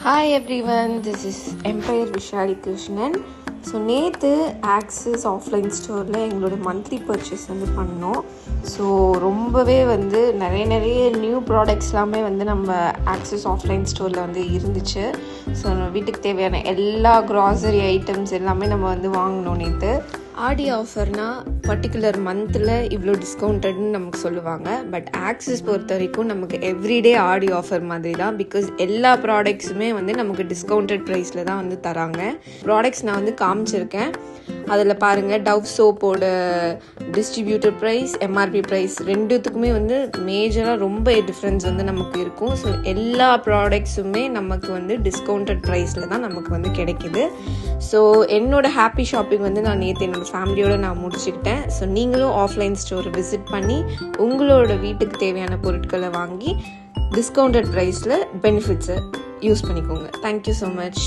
Hi everyone, this is Empire Vishali Krishnan. So நேற்று axis offline ஸ்டோரில் எங்களோட monthly purchase பண்ணோம். ஸோ ரொம்பவே நிறைய நியூ ப்ராடக்ட்ஸ் எல்லாமே நம்ம ஆக்சிஸ் ஆஃப்லைன் ஸ்டோரில் இருந்துச்சு. ஸோ வீட்டுக்கு தேவையான எல்லா க்ராசரி ஐட்டம்ஸ் எல்லாமே நம்ம வாங்கினோம். நேற்று ஆடி ஆஃபர்னால் பர்டிகுலர் மந்தில் இவ்வளோ டிஸ்கவுண்டட்னு நமக்கு சொல்லுவாங்க. பட் ஆக்சிஸ் பொறுத்த வரைக்கும் நமக்கு எவ்ரிடே ஆடி ஆஃபர் மாதிரி தான். பிகாஸ் எல்லா ப்ராடக்ட்ஸுமே நமக்கு டிஸ்கவுண்டட் ப்ரைஸில் தான் தராங்க. ப்ராடக்ட்ஸ் நான் காமிச்சிருக்கேன். அதில் பாருங்கள், டவ் சோப்போட டிஸ்ட்ரிபியூட்டர் ப்ரைஸ், எம்ஆர்பி ப்ரைஸ் ரெண்டுத்துக்குமே மேஜராக ரொம்ப டிஃப்ரென்ஸ் நமக்கு இருக்கும். ஸோ எல்லா ப்ராடக்ட்ஸுமே நமக்கு டிஸ்கவுண்டட் ப்ரைஸில் தான் நமக்கு கிடைக்கிது. ஸோ என்னோட ஹாப்பி ஷாப்பிங் நான் நேற்று என்னோடய ஃபேமிலியோடு நான் முடிச்சுக்கிட்டேன். ஸோ நீங்களும் ஆஃப்லைன் ஸ்டோரை விசிட் பண்ணி உங்களோட வீட்டுக்கு தேவையான பொருட்களை வாங்கி டிஸ்கவுண்டட் ப்ரைஸில் பெனிஃபிட்ஸை யூஸ் பண்ணிக்கோங்க. Thank you so much.